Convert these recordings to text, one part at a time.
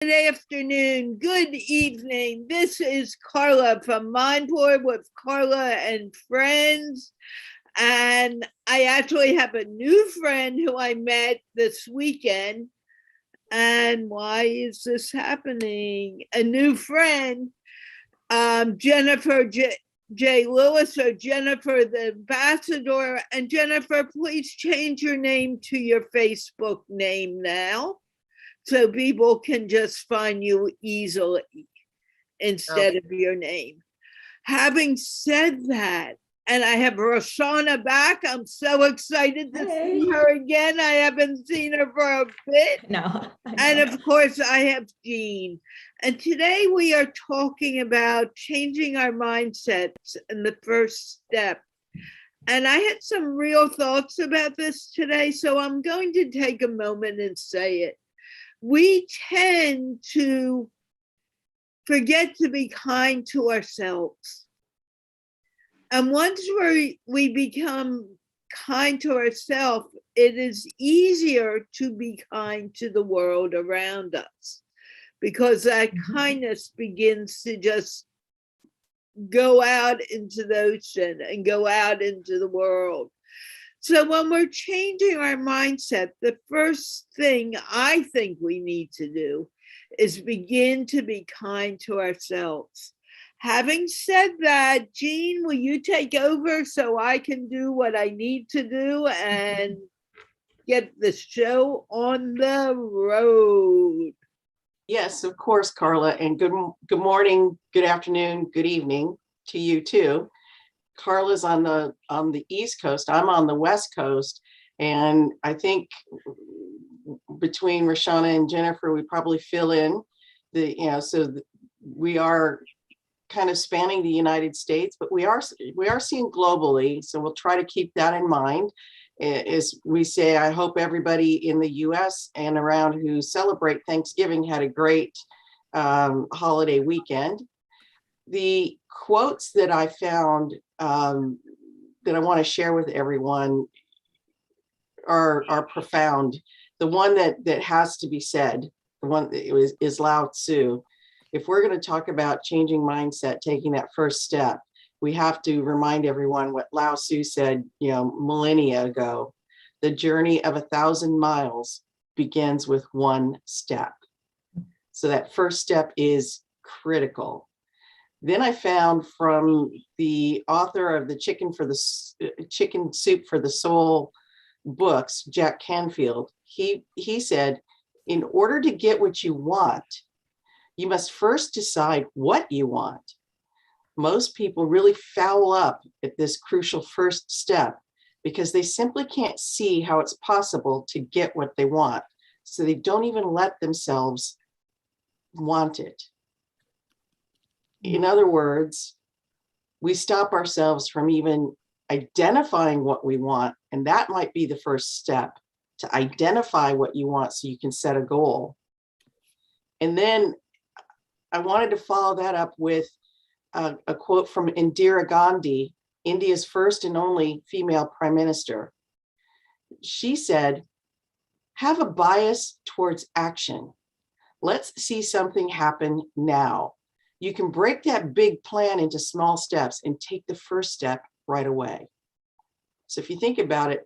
Good afternoon, good evening. This is Carla from MindPlore with Carla and Friends. And I actually have a new friend who I met this weekend. And why is this happening? A new friend, Jennifer J. Lewis, or Jennifer TheAmbassador. And Jennifer, please change your name to your Facebook name now, so people can just find you easily instead of your name. Having said that, and I have Raushauna back. I'm so excited to see her again. I haven't seen her for a bit. No. And of course, I have Jeanne. And today we are talking about changing our mindsets and the first step. And I had some real thoughts about this today, so I'm going to take a moment and say it. We tend to forget to be kind to ourselves. And once we become kind to ourselves, it is easier to be kind to the world around us, because that kindness begins to just go out into the ocean and go out into the world. So when we're changing our mindset, the first thing I think we need to do is begin to be kind to ourselves. Having said that, Jeanne, will you take over so I can do what I need to do and get the show on the road? Yes, of course, Carla, and good morning, good afternoon, good evening to you too. Carla's on the East Coast. I'm on the West Coast, and I think between Raushauna and Jennifer, we probably fill in we are kind of spanning the United States, but we are seeing globally. So we'll try to keep that in mind. As we say, I hope everybody in the U.S. and around who celebrate Thanksgiving had a great holiday weekend. The quotes that I found that I want to share with everyone are profound. The one that has to be said, the one that is Lao Tzu. If we're going to talk about changing mindset, taking that first step, we have to remind everyone what Lao Tzu said, millennia ago. The journey of 1,000 miles begins with one step. So that first step is critical. Then I found from the author of the Chicken Soup for the Soul books, Jack Canfield, he said, in order to get what you want, you must first decide what you want. Most people really foul up at this crucial first step because they simply can't see how it's possible to get what they want. So they don't even let themselves want it. In other words, we stop ourselves from even identifying what we want. And that might be the first step, to identify what you want so you can set a goal. And then I wanted to follow that up with a quote from Indira Gandhi, India's first and only female prime minister. She said, have a bias towards action. Let's see something happen now. You can break that big plan into small steps and take the first step right away. So if you think about it,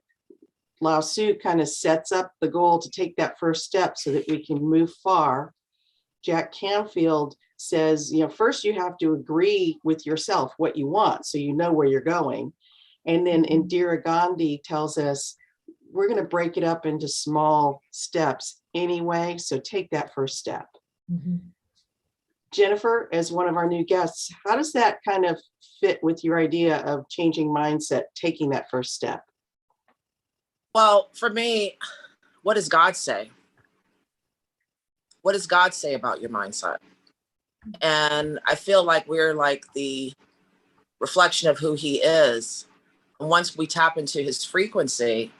Lao Tzu kind of sets up the goal to take that first step so that we can move far. Jack Canfield says, first you have to agree with yourself what you want so you know where you're going. And then Indira Gandhi tells us we're going to break it up into small steps anyway, so take that first step. Mm-hmm. Jennifer, as one of our new guests, how does that kind of fit with your idea of changing mindset, taking that first step? Well, for me, what does God say? What does God say about your mindset? And I feel like we're like the reflection of who he is. And once we tap into his frequency,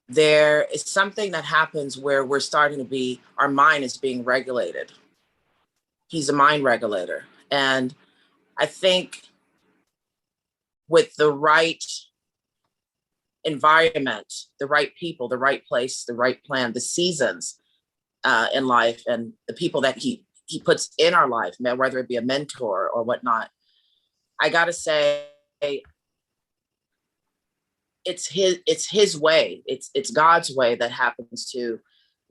there is something that happens where we're starting to be, our mind is being regulated. He's a mind regulator. And I think with the right environment, the right people, the right place, the right plan, the seasons, in life, and the people that he puts in our life, whether it be a mentor or whatnot. I gotta say, it's his way. It's God's way that happens to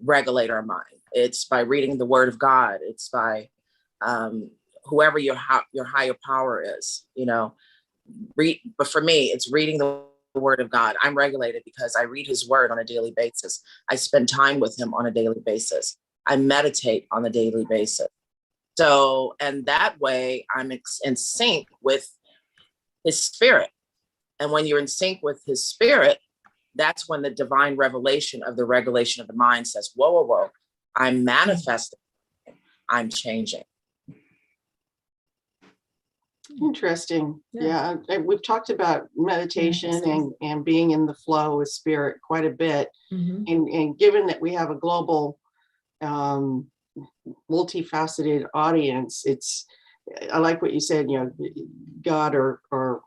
regulate our mind. It's by reading the Word of God. It's by whoever your higher power is, but for me, it's reading the Word of God. I'm regulated because I read his Word on a daily basis. I spend time with him on a daily basis. I meditate on a daily basis. So, and that way I'm in sync with his spirit. And when you're in sync with his spirit, that's when the divine revelation of the regulation of the mind says, whoa, whoa, whoa, I'm manifesting, I'm changing. Interesting. Yeah. We've talked about meditation and being in the flow with spirit quite a bit. Mm-hmm. And given that we have a global, multifaceted audience, I like what you said, God or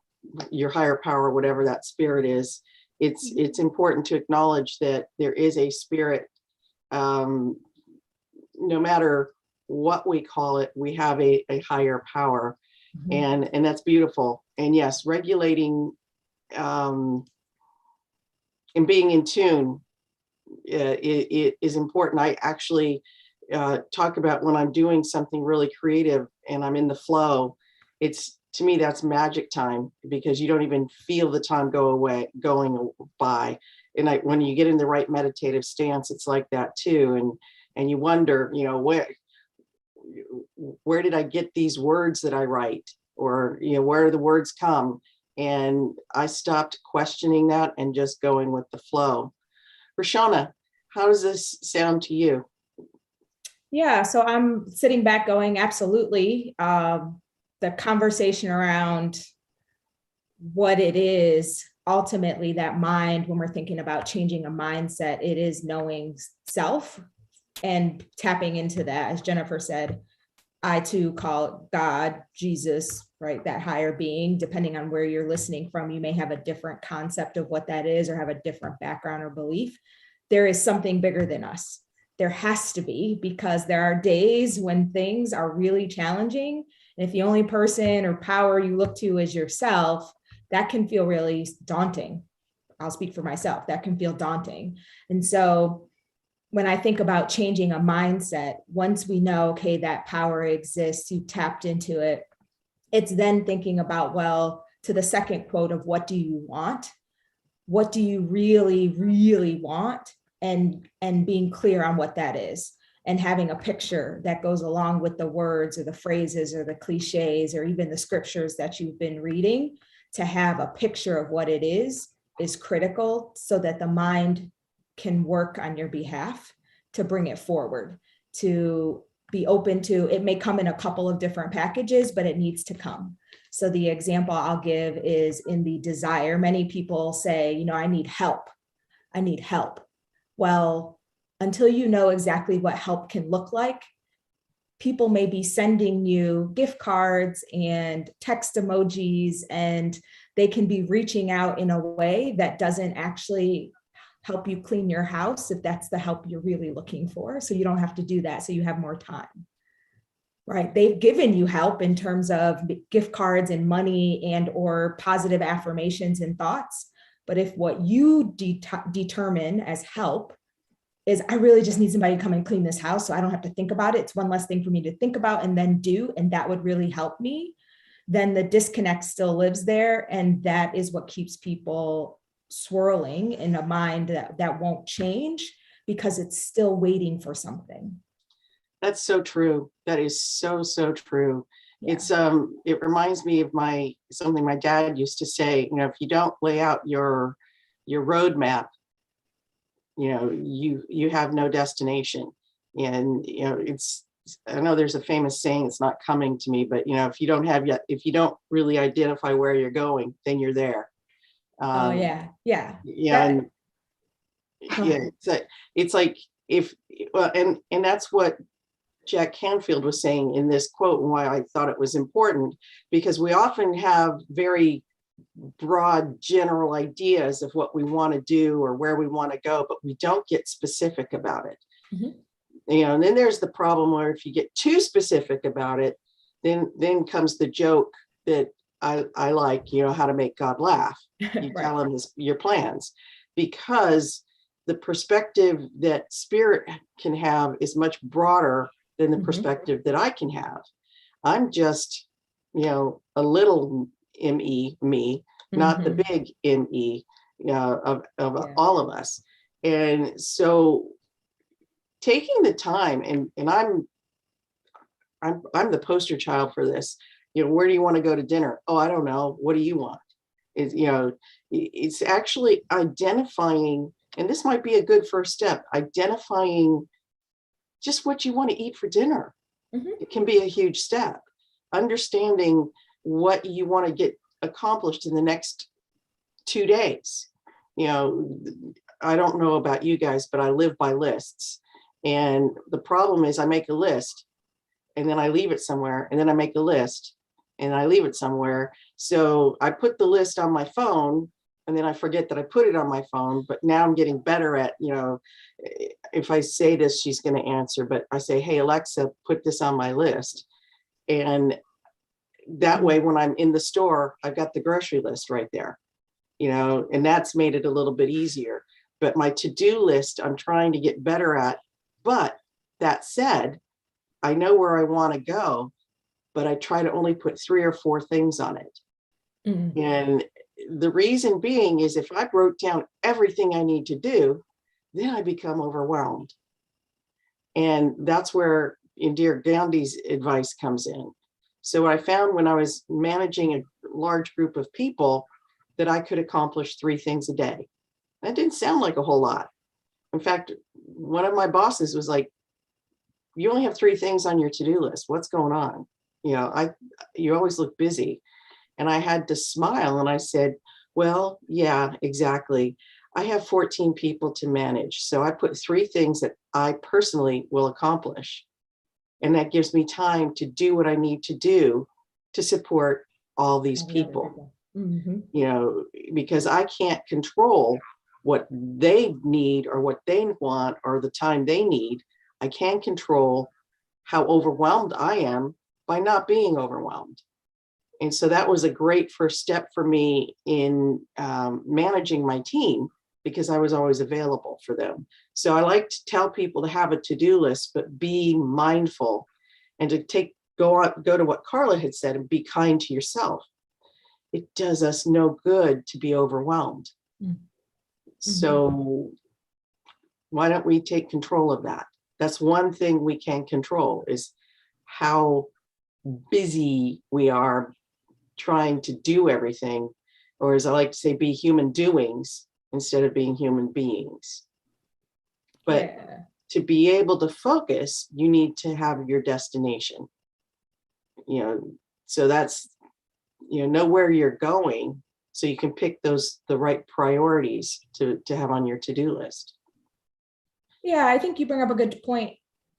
your higher power, whatever that spirit is, it's important to acknowledge that there is a spirit, no matter what we call it, we have a higher power. Mm-hmm. And that's beautiful. And yes, regulating and being in tune it is important. I actually talk about when I'm doing something really creative and I'm in the flow, to me, that's magic time, because you don't even feel the time going by. And when you get in the right meditative stance, it's like that too. And you wonder, where did I get these words that I write? Or, where do the words come? And I stopped questioning that and just going with the flow. Raushauna, how does this sound to you? Yeah, so I'm sitting back going, absolutely. The conversation around what it is, ultimately that mind, when we're thinking about changing a mindset, it is knowing self and tapping into that. As Jennifer said, I too call it God, Jesus, right? That higher being. Depending on where you're listening from, you may have a different concept of what that is or have a different background or belief. There is something bigger than us. There has to be, because there are days when things are really challenging. And if the only person or power you look to is yourself, that can feel really daunting. I'll speak for myself. That can feel daunting. And so when I think about changing a mindset, once we know, okay, that power exists, you tapped into it, it's then thinking about, well, to the second quote of what do you want? What do you really, really want? And being clear on what that is, and having a picture that goes along with the words or the phrases or the cliches or even the scriptures that you've been reading. To have a picture of what it is critical, so that the mind can work on your behalf to bring it forward, to be open to, it may come in a couple of different packages, but it needs to come. So the example I'll give is in the desire. Many people say, I need help. I need help. Well, until you know exactly what help can look like, people may be sending you gift cards and text emojis, and they can be reaching out in a way that doesn't actually help you clean your house, if that's the help you're really looking for. So you don't have to do that, so you have more time, right? They've given you help in terms of gift cards and money and or positive affirmations and thoughts. But if what you determine as help is, I really just need somebody to come and clean this house so I don't have to think about it, it's one less thing for me to think about and then do, and that would really help me, then the disconnect still lives there. And that is what keeps people swirling in a mind that won't change, because it's still waiting for something. That's so true. That is so true. Yeah. It reminds me of something my dad used to say, if you don't lay out your roadmap, you have no destination. And I know there's a famous saying, it's not coming to me, but if you don't really identify where you're going, then you're there. Yeah. It's like and that's what Jack Canfield was saying in this quote, and why I thought it was important, because we often have very broad general ideas of what we want to do or where we want to go, but we don't get specific about it. Mm-hmm. And then there's the problem where if you get too specific about it, then comes the joke that I like, how to make God laugh. You Right. tell him your plans, because the perspective that spirit can have is much broader than the perspective that I can have. I'm just, a little me, not the big me of all of us. And so taking the time, and I'm the poster child for this. Where do you want to go to dinner? Oh, I don't know. What do you want? It's actually identifying, and this might be a good first step, identifying just what you want to eat for dinner. It can be a huge step. Understanding what you want to get accomplished in the next 2 days. I don't know about you guys, but I live by lists. And the problem is I make a list and then I leave it somewhere, and then I make a list and I leave it somewhere. So I put the list on my phone and then I forget that I put it on my phone. But now I'm getting better at, if I say this, she's going to answer, but I say, hey, Alexa, put this on my list. And that way, when I'm in the store, I've got the grocery list right there, and that's made it a little bit easier. But my to-do list, I'm trying to get better at. But that said, I know where I want to go, but I try to only put 3 or 4 things on it. And the reason being is if I wrote down everything I need to do, then I become overwhelmed. And that's where Indira Gandhi's advice comes in. So what I found when I was managing a large group of people, that I could accomplish 3 things a day. That didn't sound like a whole lot. In fact, one of my bosses was like, you only have 3 things on your to-do list. What's going on? You always look busy. And I had to smile and I said, well, yeah, exactly. I have 14 people to manage. So I put 3 things that I personally will accomplish. And that gives me time to do what I need to do to support all these people. Because I can't control what they need or what they want or the time they need. I can control how overwhelmed I am by not being overwhelmed. And so that was a great first step for me in managing my team, because I was always available for them. So I like to tell people to have a to-do list, but be mindful and to go to what Carla had said and be kind to yourself. It does us no good to be overwhelmed. So why don't we take control of that? That's one thing we can control, is how busy we are trying to do everything, or as I like to say, be human doings instead of being human beings. But to be able to focus, you need to have your destination. So that's, know where you're going, so you can pick the right priorities to have on your to-do list. Yeah, I think you bring up a good point,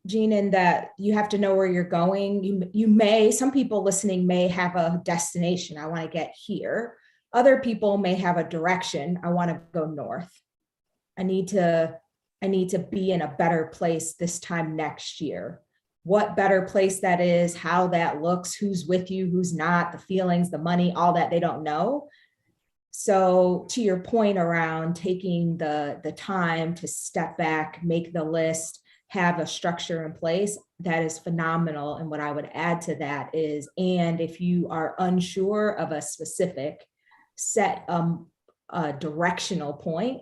Jeanne, in that you have to know where you're going. Some people listening may have a destination. I want to get here. Other people may have a direction. I want to go north. I need to be in a better place this time next year. What better place that is, how that looks, who's with you, who's not, the feelings, the money, all that they don't know. So to your point around taking the time to step back, make the list, have a structure in place, that is phenomenal. And what I would add to that is, and if you are unsure of a specific, set a directional point,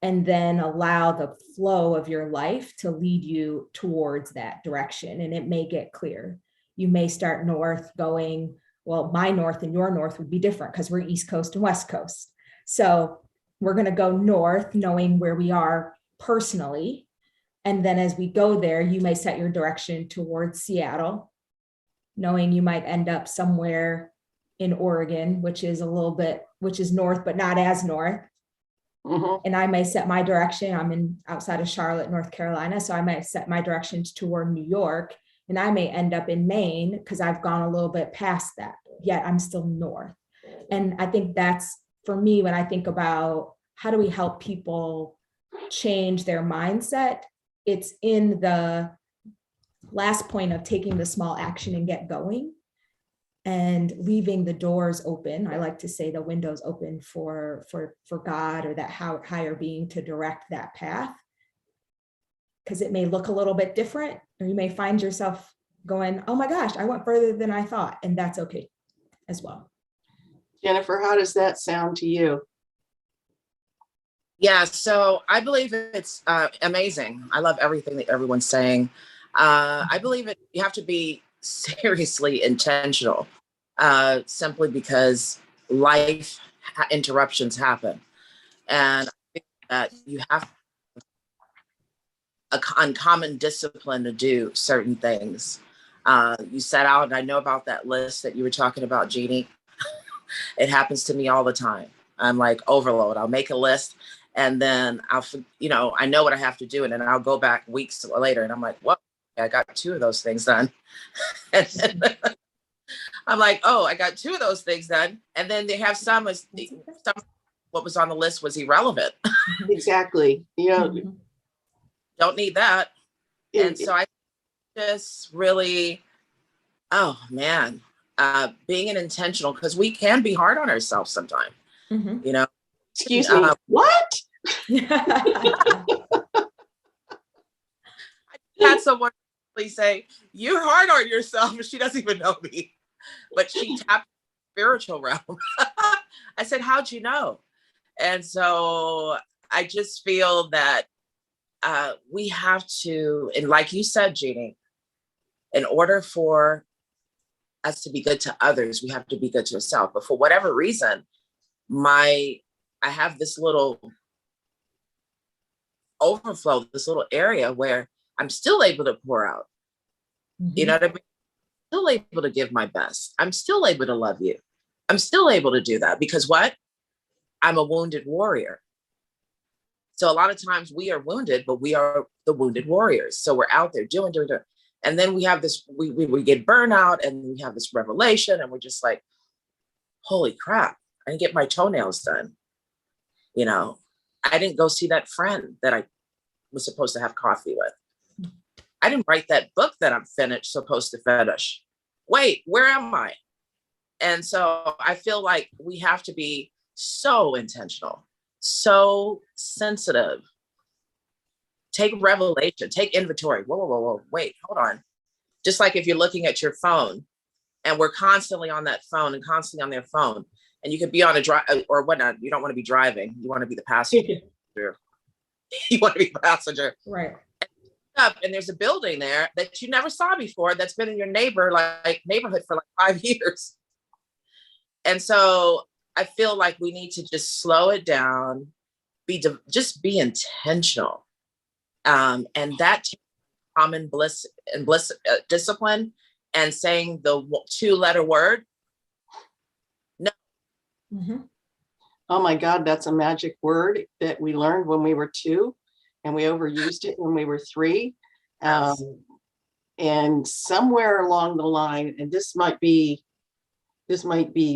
and then allow the flow of your life to lead you towards that direction. And it may get clear. You may start north going, well, my north and your north would be different because we're East Coast and West Coast. So we're going to go north, knowing where we are personally. And then as we go there, you may set your direction towards Seattle, knowing you might end up somewhere in Oregon, which is north, but not as north. And I may set my direction. I'm outside of Charlotte, North Carolina. So I might set my directions toward New York, and I may end up in Maine because I've gone a little bit past that, yet I'm still north. And I think that's, for me, when I think about how do we help people change their mindset, it's in the last point of taking the small action and get going and leaving the doors open. I like to say the windows open for God or that higher being to direct that path. Because it may look a little bit different, or you may find yourself going, oh my gosh, I went further than I thought. And that's okay as well. Jennifer, how does that sound to you? Yeah, so I believe it's amazing. I love everything that everyone's saying. I believe you have to be seriously intentional, simply because life interruptions happen. And I think that you have a uncommon discipline to do certain things. You set out, and I know about that list that you were talking about, Jeannie. It happens to me all the time. I'm like overload. I'll make a list, and then I know what I have to do, and then I'll go back weeks later, and I'm like, well, I got 2 of those things done. And then I'm like, oh, I got 2 of those things done, and then they have some what was on the list was irrelevant. Exactly. Don't need that. And so I just really, oh man, being an intentional, because we can be hard on ourselves sometimes. Excuse me, what? I had someone say, you're hard on yourself, and she doesn't even know me, but she tapped the spiritual realm. I said, how'd you know? And so I just feel that we have to, and like you said, Jeannie, in order for us to be good to others, we have to be good to ourselves. But for whatever reason, I have this little overflow, this little area where I'm still able to pour out. You know what I mean? I'm still able to give my best. I'm still able to love you. I'm still able to do that because what? I'm a wounded warrior. So a lot of times we are wounded, but we are the wounded warriors. So we're out there doing. And then we have this, we get burnout, and we have this revelation, and we're just like, holy crap, I didn't get my toenails done. I didn't go see that friend that I was supposed to have coffee with. I didn't write that book that I'm supposed to finish. Wait, where am I? And so I feel like we have to be so intentional, so sensitive. Take revelation, take inventory. Whoa, wait, hold on. Just like if you're looking at your phone, and we're constantly on that phone and constantly on their phone, and you could be on a drive or whatnot. You don't want to be driving. You want to be the passenger. You want to be the passenger. Right. And there's a building there that you never saw before that's been in your neighborhood for like 5 years. And so I feel like we need to just slow it down, just be intentional. And that common bliss discipline, and saying the 2-letter word, no. Oh my God, that's a magic word that we learned when we were 2, and we overused it when we were 3. And somewhere along the line, and this might be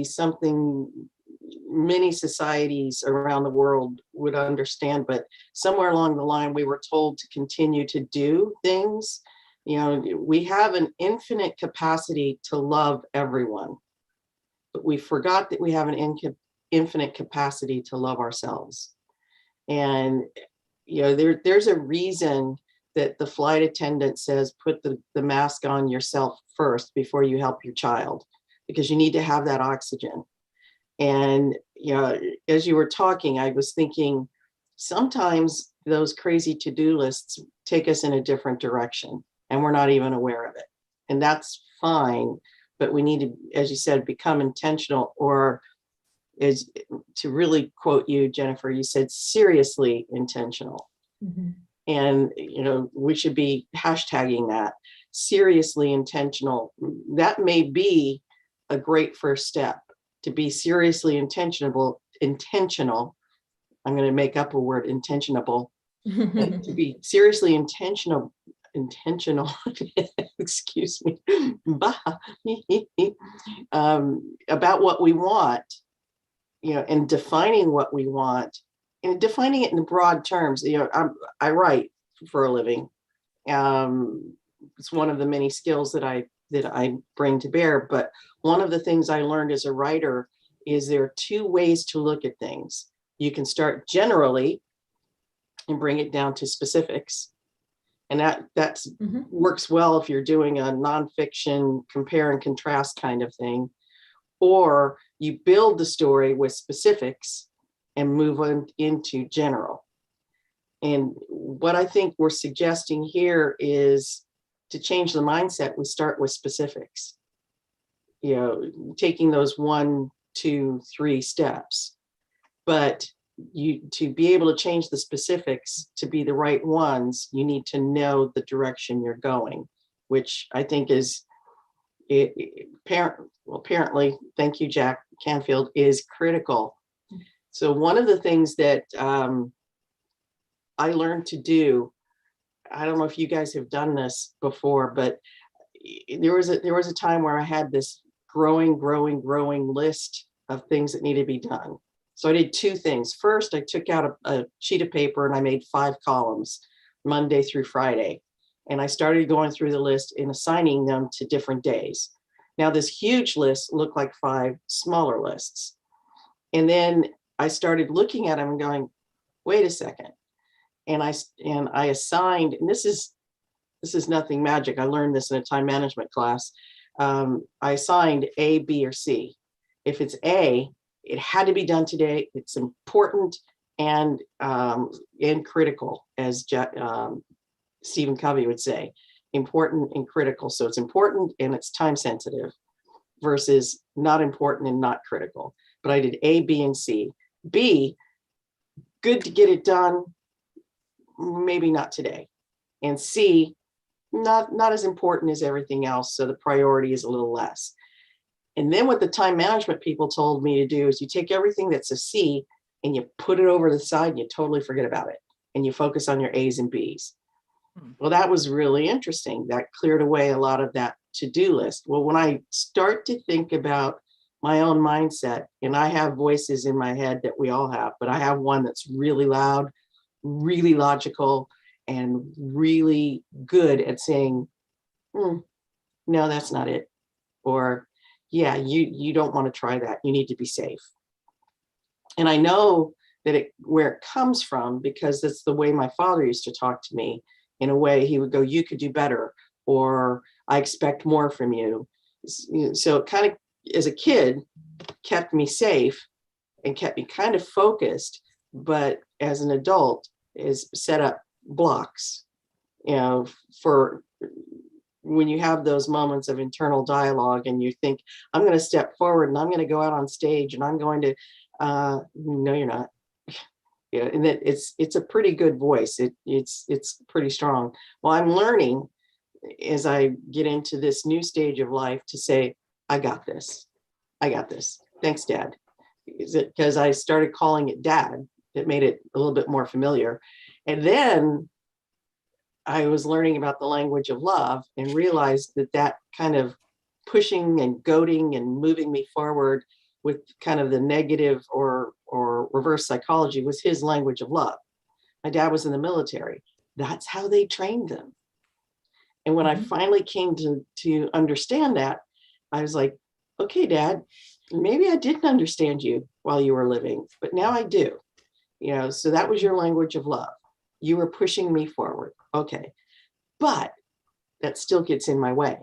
something many societies around the world would understand, but somewhere along the line, we were told to continue to do things. We have an infinite capacity to love everyone, but we forgot that we have an infinite capacity to love ourselves. And, there's a reason that the flight attendant says, put the mask on yourself first before you help your child, because you need to have that oxygen. And, as you were talking, I was thinking sometimes those crazy to-do lists take us in a different direction, and we're not even aware of it. And that's fine, but we need to, as you said, become intentional, or is to really quote you, Jennifer, you said seriously intentional. And, we should be hashtagging that, seriously intentional. That may be a great first step, to be seriously intentional. I'm going to make up a word, intentionable, to be seriously intentional, excuse me, about what we want, and defining what we want, and defining it in broad terms. I write for a living, It's one of the many skills that I bring to bear. But one of the things I learned as a writer is there are two ways to look at things. You can start generally and bring it down to specifics. And that works well if you're doing a nonfiction compare and contrast kind of thing. Or you build the story with specifics and move on into general. And what I think we're suggesting here is to change the mindset, we start with specifics. You know, taking those 1, 2, 3 steps. But to be able to change the specifics to be the right ones, you need to know the direction you're going, which I think is apparently, thank you, Jack Canfield, is critical. So one of the things that I learned to do, I don't know if you guys have done this before, but there was a time where I had this growing list of things that needed to be done. So I did 2 things. First, I took out a sheet of paper and I made 5 columns, Monday through Friday. And I started going through the list and assigning them to different days. Now, this huge list looked like 5 smaller lists. And then I started looking at them and going, wait a second. And I assigned, and this is nothing magic. I learned this in a time management class. I assigned A, B, or C. If it's A, it had to be done today. It's important and critical, as Stephen Covey would say, important and critical. So it's important and it's time sensitive versus not important and not critical. But I did A, B, and C. B, good to get it done, maybe not today. And C, not as important as everything else. So the priority is a little less. And then what the time management people told me to do is you take everything that's a C and you put it over the side and you totally forget about it. And you focus on your A's and B's. Well, that was really interesting. That cleared away a lot of that to-do list. Well, when I start to think about my own mindset, and I have voices in my head that we all have, but I have one that's really loud, really logical, and really good at saying, no, that's not it. Or, yeah, you don't want to try that. You need to be safe. And I know that where it comes from, because that's the way my father used to talk to me. In a way, he would go, you could do better, or I expect more from you. So it kind of, as a kid, kept me safe and kept me kind of focused. But as an adult, is set up blocks, for when you have those moments of internal dialogue and you think, I'm going to step forward and I'm going to go out on stage and I'm going to, no, you're not. Yeah, and that it's a pretty good voice. It's pretty strong. Well, I'm learning as I get into this new stage of life to say, I got this. I got this. Thanks, Dad. Is it because I started calling it Dad? It made it a little bit more familiar. And then I was learning about the language of love and realized that kind of pushing and goading and moving me forward with kind of the negative or reverse psychology was his language of love. My dad was in the military. That's how they trained them. And when I finally came to understand that, I was like, okay, Dad, maybe I didn't understand you while you were living, but now I do. So that was your language of love. You were pushing me forward. Okay. But that still gets in my way.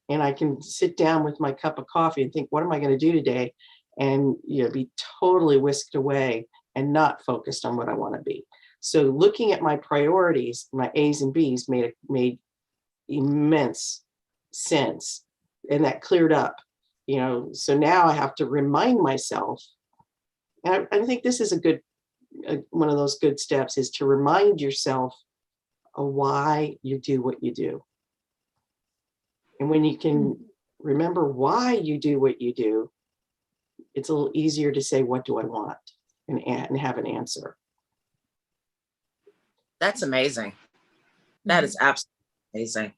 And I can sit down with my cup of coffee and think, what am I going to do today? And be totally whisked away and not focused on what I want to be. So looking at my priorities, my A's and B's made immense sense. And that cleared up, so now I have to remind myself. And I think this is one of those good steps, is to remind yourself of why you do what you do. And when you can remember why you do what you do, it's a little easier to say, what do I want? And have an answer. That's amazing. That is absolutely amazing.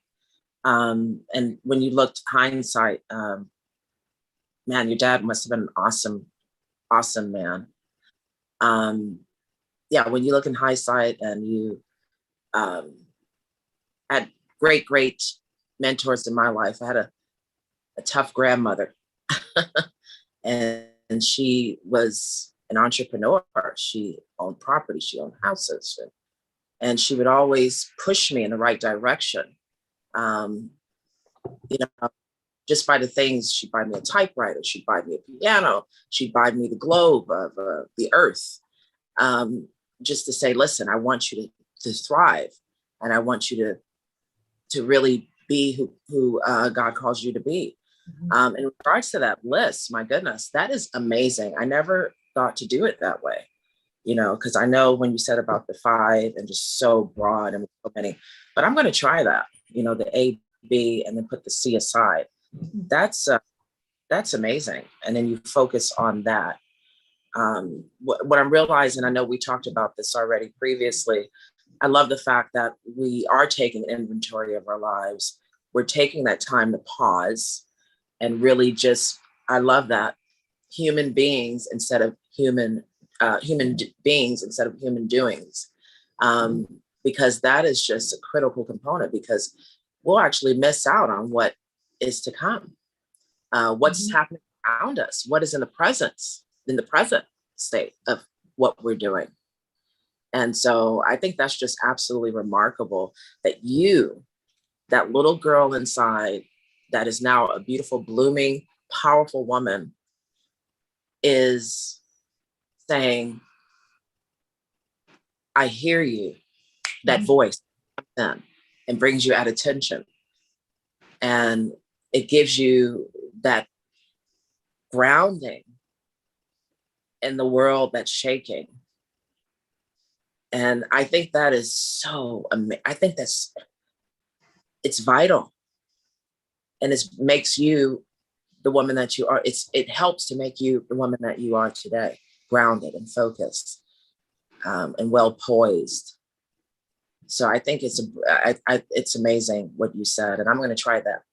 And when you looked hindsight, man, your dad must have been an awesome man. Yeah, when you look in hindsight and you I had great mentors in my life. I had a tough grandmother, and she was an entrepreneur. She owned property, she owned houses, and she would always push me in the right direction. You know, just by the things, she'd buy me a typewriter, she'd buy me a piano, she'd buy me the globe of the earth, just to say, listen, I want you to thrive, and I want you to really be who God calls you to be. In regards to that list, my goodness, that is amazing. I never thought to do it that way, because I know when you said about the 5 and just so broad and so many, but I'm going to try that, the A, B, and then put the C aside. That's amazing. And then you focus on that. What I'm realizing, I know we talked about this already previously, I love the fact that we are taking inventory of our lives. We're taking that time to pause and really I love that, human beings instead of human beings instead of human doings. Because that is just a critical component, because we'll actually miss out on what is to come. What's happening around us, what is in the present state of what we're doing. And so I think that's just absolutely remarkable that that little girl inside that is now a beautiful, blooming, powerful woman, is saying, I hear you, that voice comes in and brings you at attention. And it gives you that grounding in the world that's shaking. And I think that is so amazing. I think it's vital. And it makes you the woman that you are. It helps to make you the woman that you are today, grounded and focused, and well poised. So I think it's amazing what you said, and I'm going to try that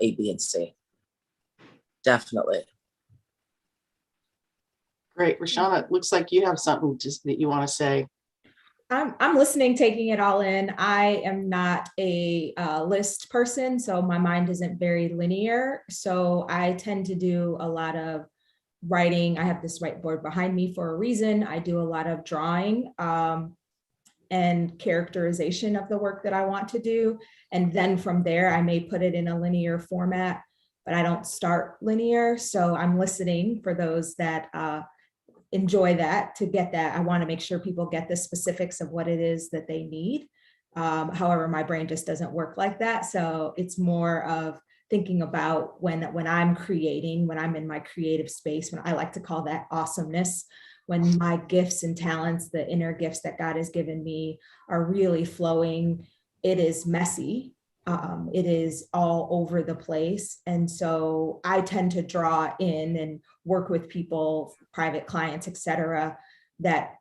A, B, and C. Definitely. Great, Raushauna, it looks like you have something that you want to say. I'm listening, taking it all in. I am not a list person, so my mind isn't very linear. So I tend to do a lot of writing. I have this whiteboard behind me for a reason. I do a lot of drawing and characterization of the work that I want to do. And then from there, I may put it in a linear format, but I don't start linear. So I'm listening for those that enjoy that. To get that, I want to make sure people get the specifics of what it is that they need. However, my brain just doesn't work like that. So it's more of thinking about when I'm creating, when I'm in my creative space, when I like to call that awesomeness, when my gifts and talents, the inner gifts that God has given me, are really flowing. It is messy. It is all over the place. And so I tend to draw in and work with people, private clients, et cetera, that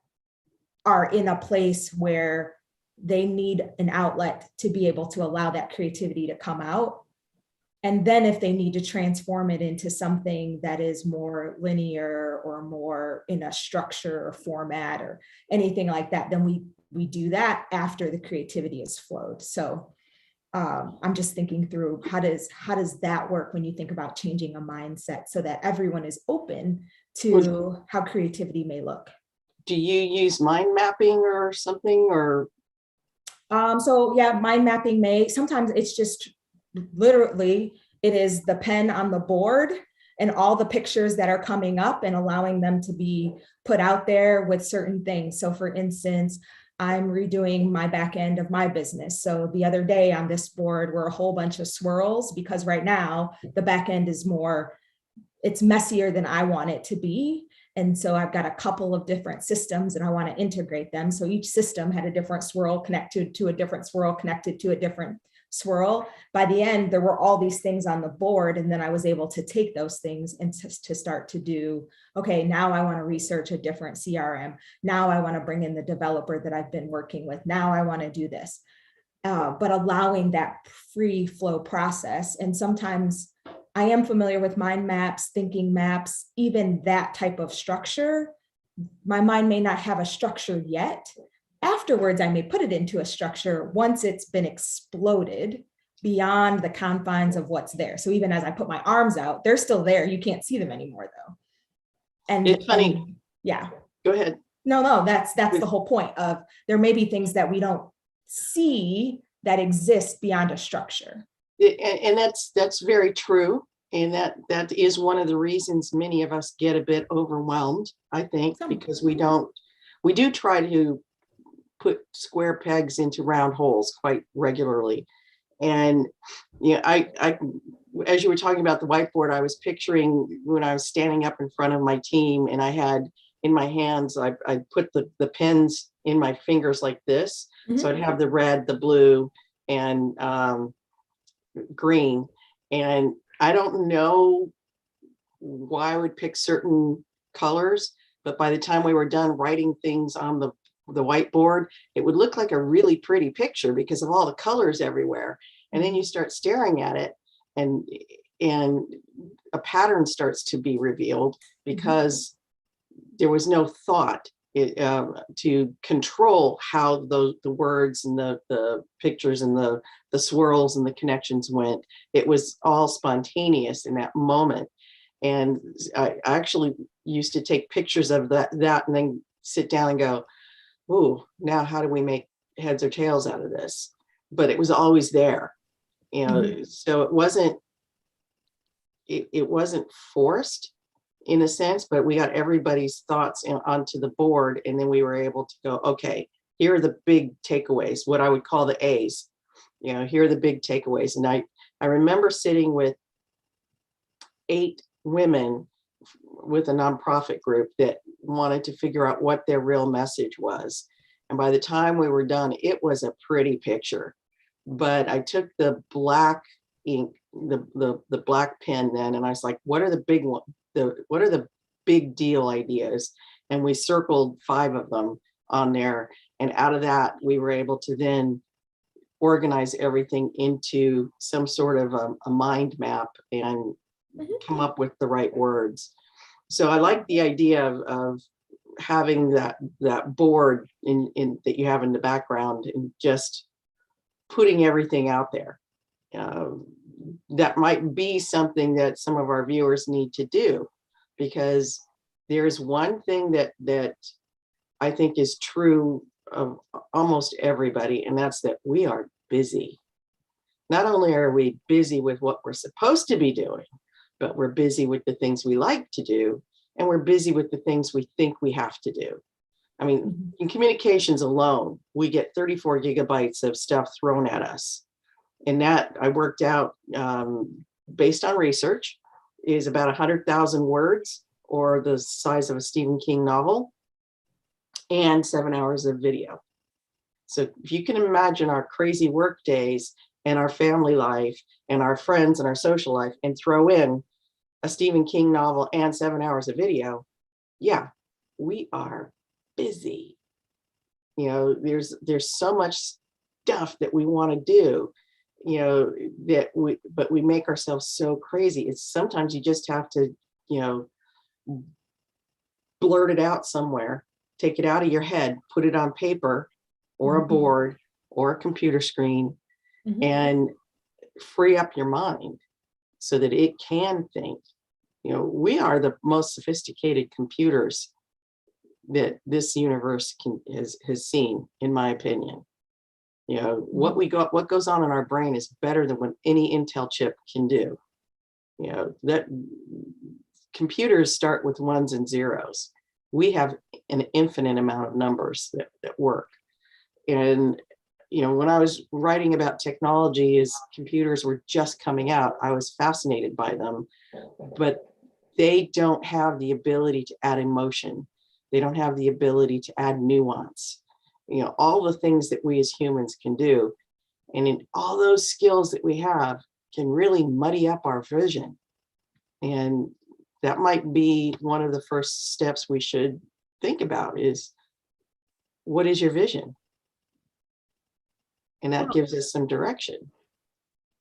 are in a place where they need an outlet to be able to allow that creativity to come out. And then if they need to transform it into something that is more linear or more in a structure or format or anything like that, then we do that after the creativity is flowed. So I'm just thinking through how does that work when you think about changing a mindset so that everyone is open to how creativity may look. Do you use mind mapping or something, or? So yeah, mind mapping sometimes it's just literally, it is the pen on the board and all the pictures that are coming up and allowing them to be put out there with certain things. So for instance, I'm redoing my back end of my business. So the other day on this board were a whole bunch of swirls, because right now the back end is it's messier than I want it to be. And so I've got a couple of different systems and I want to integrate them. So each system had a different swirl connected to a different swirl connected to a different swirl. By the end, there were all these things on the board. And then I was able to take those things and to start to do, okay, now I want to research a different CRM. Now I want to bring in the developer that I've been working with. Now I want to do this. But allowing that free flow process. And sometimes I am familiar with mind maps, thinking maps, even that type of structure. My mind may not have a structure yet, Afterwards, I may put it into a structure once it's been exploded beyond the confines of what's there. So even as I put my arms out, they're still there. You can't see them anymore though. And It's funny. and, yeah. Go ahead. No, that's the whole point of there may be things that we don't see that exist beyond a structure. And that's very true. And that is one of the reasons many of us get a bit overwhelmed, I think, because we do try to put square pegs into round holes quite regularly. And I as you were talking about the whiteboard, I was picturing when I was standing up in front of my team and I had in my hands, I put the pens in my fingers like this. Mm-hmm. So I'd have the red, the blue, and green. And I don't know why I would pick certain colors, but by the time we were done writing things on the whiteboard, it would look like a really pretty picture because of all the colors everywhere. And then you start staring at it and a pattern starts to be revealed because there was no thought to control how the words and the pictures and the swirls and the connections went. It was all spontaneous in that moment. And I actually used to take pictures of that and then sit down and go, ooh, now how do we make heads or tails out of this? But it was always there, so it wasn't forced in a sense, but we got everybody's thoughts onto the board. And then we were able to go, okay, here are the big takeaways, what I would call the A's, here are the big takeaways. And I remember sitting with 8 women with a nonprofit group that wanted to figure out what their real message was. And by the time we were done, it was a pretty picture. But I took the black ink, the black pen then, and I was like, what are the big ones? What are the big deal ideas? And we circled 5 of them on there. And out of that, we were able to then organize everything into some sort of a mind map and come up with the right words. So I like the idea of having that board in that you have in the background and just putting everything out there. That might be something that some of our viewers need to do, because there's one thing that I think is true of almost everybody, and that's that we are busy. Not only are we busy with what we're supposed to be doing, but we're busy with the things we like to do, and we're busy with the things we think we have to do. I mean, in communications alone, we get 34 gigabytes of stuff thrown at us. And that I worked out based on research is about 100,000 words, or the size of a Stephen King novel, and 7 hours of video. So if you can imagine our crazy work days and our family life and our friends and our social life, and throw in a Stephen King novel and 7 hours of video, yeah, we are busy. There's so much stuff that we want to do, but we make ourselves so crazy. It's sometimes you just have to, blurt it out somewhere, take it out of your head, put it on paper or a board or a computer screen, and free up your mind so that it can think. We are the most sophisticated computers that this universe has seen, in my opinion. What goes on in our brain is better than what any Intel chip can do. That computers start with ones and zeros. We have an infinite amount of numbers that work. And when I was writing about technology as computers were just coming out, I was fascinated by them, but they don't have the ability to add emotion. They don't have the ability to add nuance. All the things that we as humans can do. And in all those skills that we have can really muddy up our vision. And that might be one of the first steps we should think about is, what is your vision? And that gives us some direction.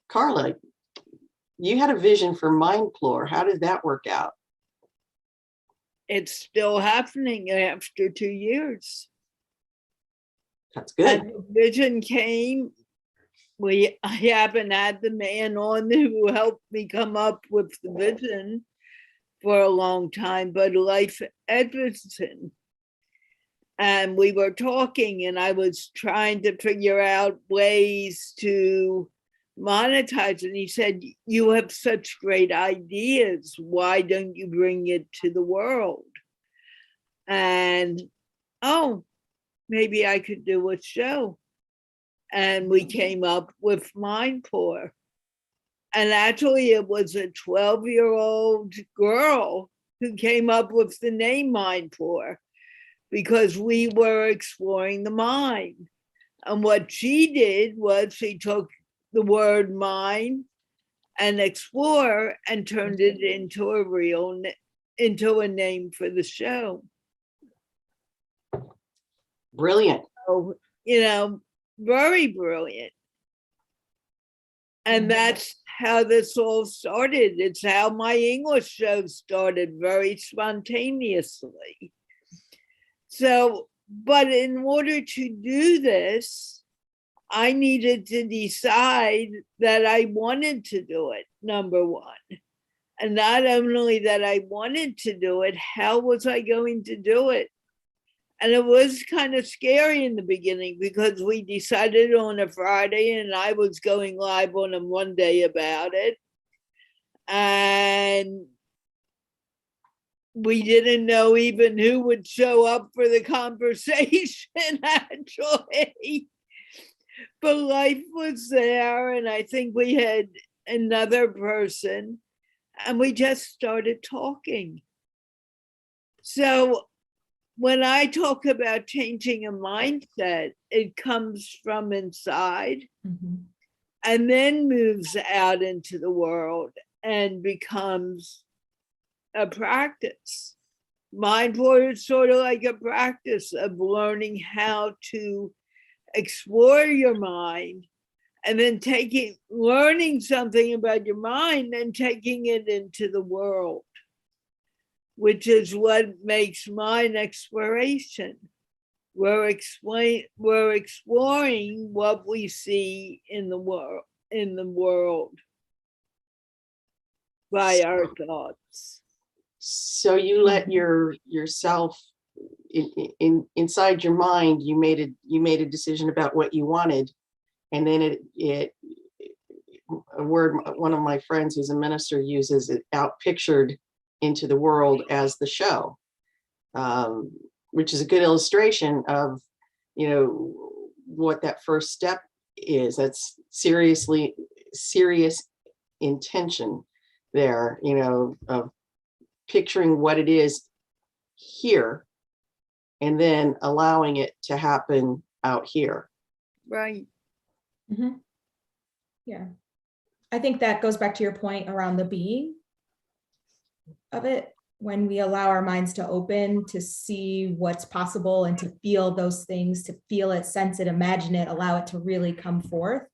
Carla, you had a vision for MindPlore. How did that work out? It's still happening after 2 years. That's good. And the vision came. I haven't had the man on who helped me come up with the vision for a long time, but Life Edmondson. And we were talking, and I was trying to figure out ways to monetize. And he said, "You have such great ideas. Why don't you bring it to the world?" And, oh, maybe I could do a show. And we came up with MindPlore. And actually, it was a 12-year-old girl who came up with the name MindPlore, because we were exploring the mind. And what she did was she took the word mind and explore and turned it into a name for the show. Brilliant. So, very brilliant. And that's how this all started. It's how my English show started, very spontaneously. So, but in order to do this, I needed to decide that I wanted to do it, number one. And not only that I wanted to do it, how was I going to do it? And it was kind of scary in the beginning, because we decided on a Friday and I was going live on a Monday about it. And we didn't know even who would show up for the conversation, actually. But life was there, and I think we had another person, and we just started talking. So when I talk about changing a mindset, it comes from inside and then moves out into the world and becomes a practice. MindPlore is sort of like a practice of learning how to explore your mind, and then learning something about your mind and taking it into the world, which is what makes mind exploration. We're exploring what we see in the world by our thoughts. So you let yourself inside your mind, you made a decision about what you wanted, and then a word one of my friends who's a minister uses, it out pictured into the world as the show, which is a good illustration of what that first step is. That's serious intention there, of picturing what it is here and then allowing it to happen out here. Right. Yeah. I think that goes back to your point around the being of it. When we allow our minds to open, to see what's possible and to feel those things, to feel it, sense it, imagine it, allow it to really come forth,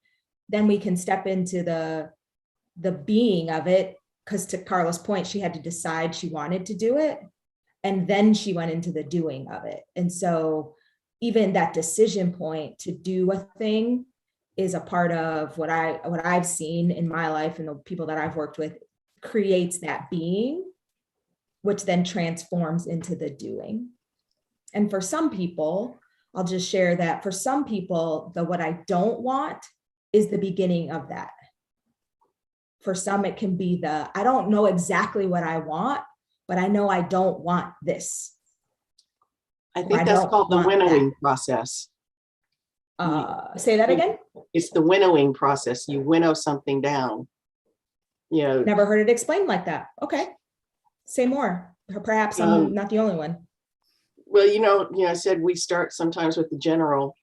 then we can step into the being of it. Because to Carla's point, she had to decide she wanted to do it, and then she went into the doing of it. And so even that decision point to do a thing is a part of what I've seen in my life, and the people that I've worked with, creates that being, which then transforms into the doing. And for some people, I'll just share that for some people, what I don't want is the beginning of that. For some, it can be I don't know exactly what I want, but I know I don't want this. I think that's called the winnowing process. Say that again? It's the winnowing process. You winnow something down. Never heard it explained like that. Okay. Say more. Perhaps I'm not the only one. Well, I said we start sometimes with the general,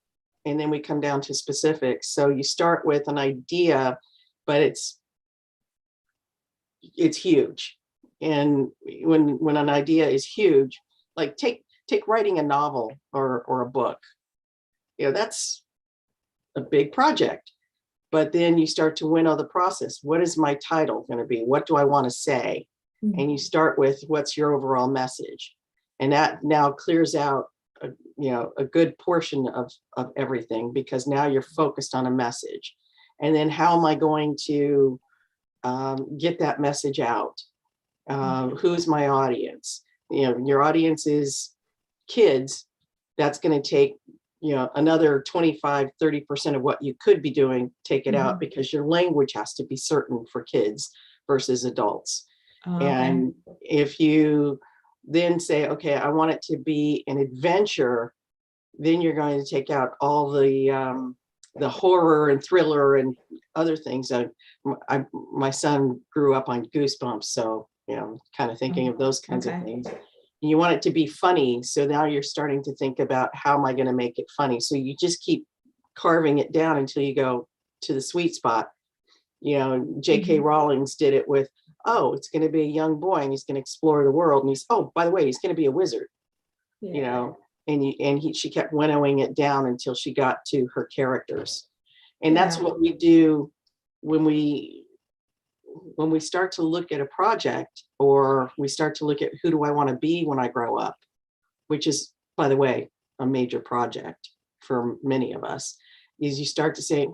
and then we come down to specifics. So you start with an idea, but it's huge. And when an idea is huge, like take writing a novel or a book, that's a big project. But then you start to winnow the process. What is my title going to be? What do I want to say? And you start with what's your overall message. And that now clears out a good portion of everything, because now you're focused on a message. And then how am I going to get that message out? Who's my audience? Your audience is kids. That's going to take, another 25-30% of what you could be doing, take it out, because your language has to be certain for kids versus adults. Okay. And if you then say, okay, I want it to be an adventure, then you're going to take out all the horror and thriller and other things. My son grew up on Goosebumps, so kind of thinking of those kinds of things. You want it to be funny, so now you're starting to think about, how am I going to make it funny? So you just keep carving it down until you go to the sweet spot. J.K. Rowling's did it with, it's going to be a young boy and he's going to explore the world, and by the way, he's going to be a wizard. She kept winnowing it down until she got to her characters. And that's what we do when we start to look at a project, or we start to look at, who do I want to be when I grow up, which is, by the way, a major project for many of us, is you start to say,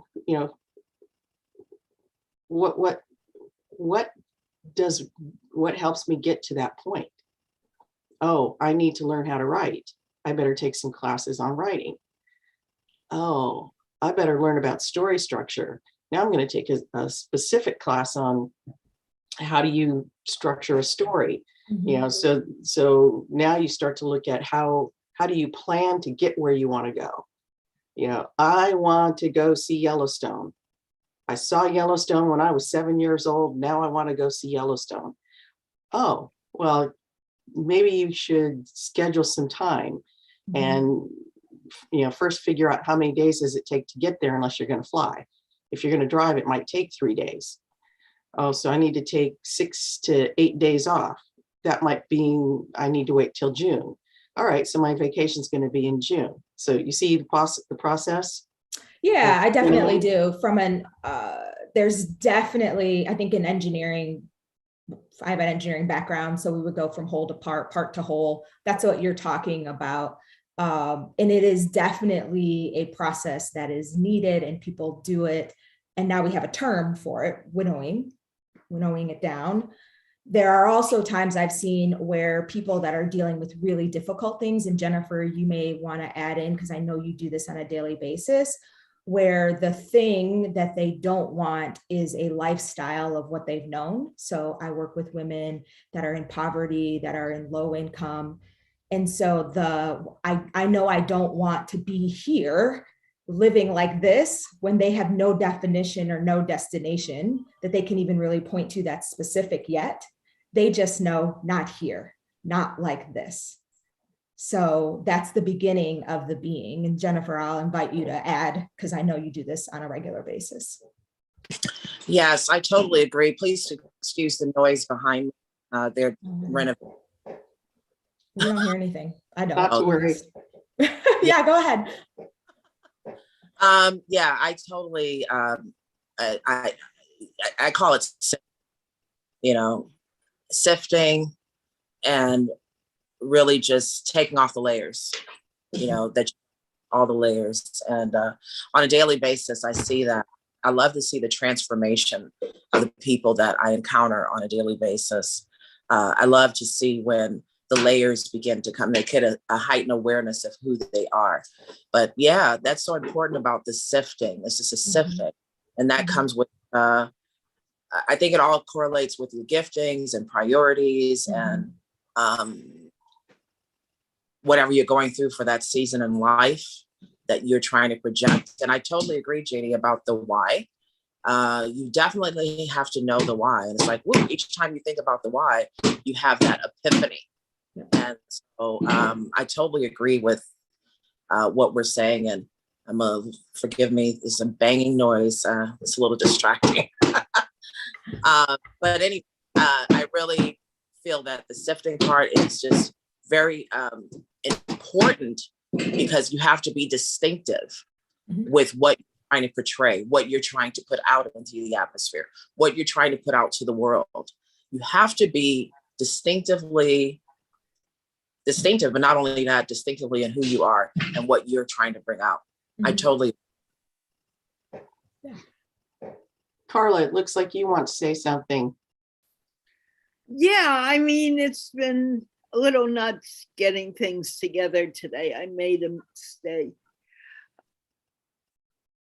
what helps me get to that point? Oh, I need to learn how to write. I better take some classes on writing. Oh, I better learn about story structure. Now I'm going to take a specific class on how do you structure a story. So now you start to look at how do you plan to get where you want to go. I want to go see Yellowstone. I saw Yellowstone when I was 7 years old. Now I want to go see Yellowstone. Oh, well, maybe you should schedule some time and, first figure out how many days does it take to get there, unless you're going to fly. If you're going to drive, it might take 3 days. Oh, so I need to take 6 to 8 days off. That might be, I need to wait till June. All right, so my vacation is going to be in June. So you see the process? Yeah, I definitely do. There's definitely, I think in engineering, I have an engineering background, so we would go from whole to part to whole. That's what you're talking about. And it is definitely a process that is needed, and people do it. And now we have a term for it, winnowing it down. There are also times I've seen where people that are dealing with really difficult things, and Jennifer, you may want to add in, because I know you do this on a daily basis, where the thing that they don't want is a lifestyle of what they've known. So I work with women that are in poverty, that are in low income. And so I know I don't want to be here living like this, when they have no definition or no destination that they can even really point to that's specific yet. They just know, not here, not like this. So that's the beginning of the being. And Jennifer, I'll invite you to add, because I know you do this on a regular basis. Yes, I totally agree. Please excuse the noise behind me. They're renovating. We don't hear anything. I don't. Not to worry. Yeah, go ahead. Yeah, I totally, I call it, sifting and really just taking off the layers, that all the layers. And on a daily basis, I see that. I love to see the transformation of the people that I encounter on a daily basis. I love to see when the layers begin to come, they get a heightened awareness of who they are. But yeah, that's so important about the sifting. It's just a sifting. And that comes with, I think it all correlates with your giftings and priorities and whatever you're going through for that season in life that you're trying to project. And I totally agree, Jeanne, about the why. You definitely have to know the why. And it's like, woo, each time you think about the why, you have that epiphany. And so I totally agree with what we're saying. And forgive me, there's some banging noise. It's a little distracting. But anyway, I really feel that the sifting part is just very important, because you have to be distinctive with what you're trying to portray, what you're trying to put out into the atmosphere, what you're trying to put out to the world. You have to be distinctively distinctive, but not only that, distinctively in who you are and what you're trying to bring out. I Mhm. totally. Carla, it looks like you want to say something. Yeah, I mean, it's been a little nuts getting things together today. I made a mistake.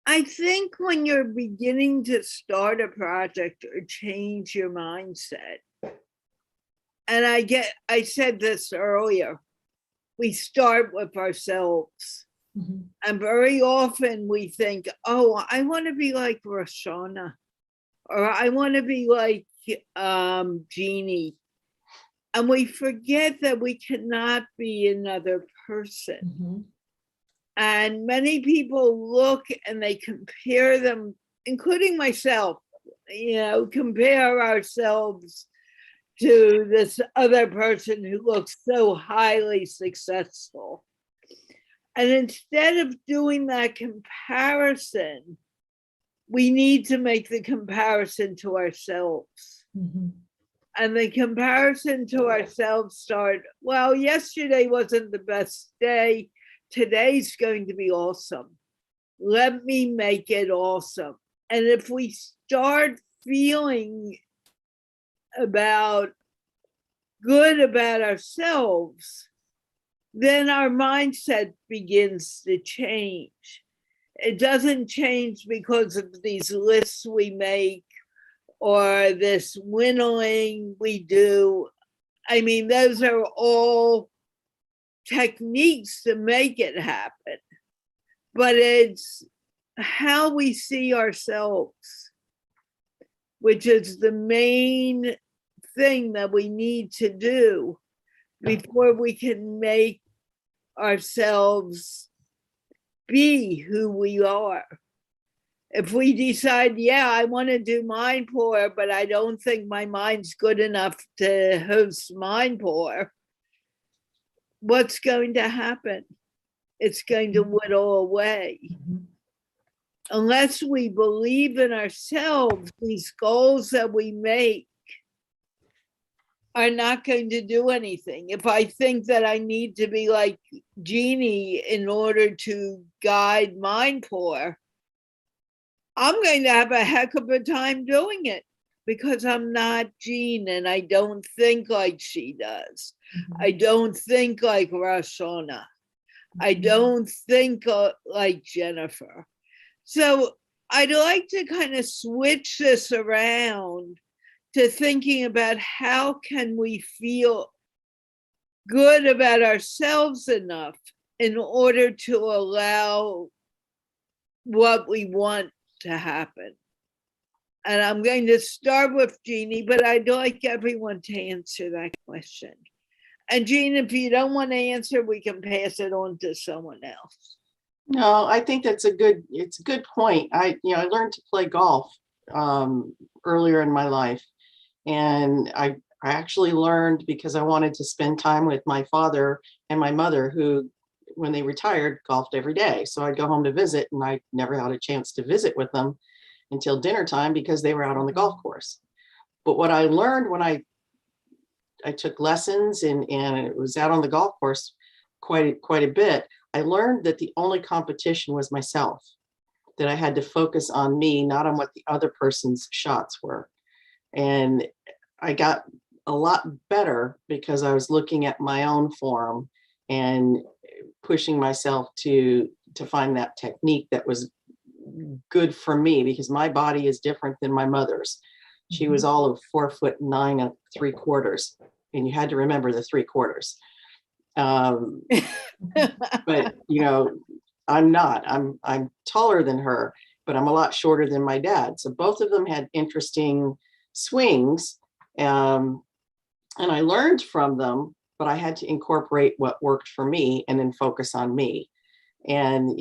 I think when you're beginning to start a project or change your mindset, and I said this earlier, we start with ourselves. Mhm. And very often we think, oh, I want to be like Raushauna, or I want to be like Jeanne. And we forget that we cannot be another person. Mhm. And many people look and they compare them, including myself, compare ourselves to this other person who looks so highly successful. And instead of doing that comparison, we need to make the comparison to ourselves. Mhm. And the comparison to ourselves start, well, yesterday wasn't the best day. Today's going to be awesome. Let me make it awesome. And if we start feeling good about ourselves, then our mindset begins to change. It doesn't change because of these lists we make or this winnowing we do. I mean, those are all techniques to make it happen, but it's how we see ourselves, which is the main thing that we need to do before we can make ourselves be who we are. If we decide, yeah, I want to do MindPlore, but I don't think my mind's good enough to host MindPlore, what's going to happen? It's going to whittle away. Mhm. Unless we believe in ourselves, these goals that we make are not going to do anything. If I think that I need to be like Jeanne in order to guide MindPlore, I'm going to have a heck of a time doing it because I'm not Jeanne and I don't think like she does. Mhm. I don't think like Raushauna. I don't think like Jennifer. So I'd like to kind of switch this around to thinking about how can we feel good about ourselves enough in order to allow what we want to happen. And I'm going to start with Jeanne, but I'd like everyone to answer that question. And Jeanne, if you don't want to answer, we can pass it on to someone else. No, I think it's a good point. I learned to play golf earlier in my life. And I actually learned because I wanted to spend time with my father and my mother, who, when they retired, golfed every day. So I'd go home to visit, and I never had a chance to visit with them until dinner time because they were out on the golf course. But what I learned when I took lessons and it was out on the golf course quite a bit, I learned that the only competition was myself, that I had to focus on me, not on what the other person's shots were. And I got a lot better because I was looking at my own form and pushing myself to find that technique that was good for me, because my body is different than my mother's. She was all of 4'9" 3/4, and you had to remember the 3/4. But I'm not. I'm taller than her, but I'm a lot shorter than my dad. So both of them had interesting swings, and I learned from them, but I had to incorporate what worked for me and then focus on me. And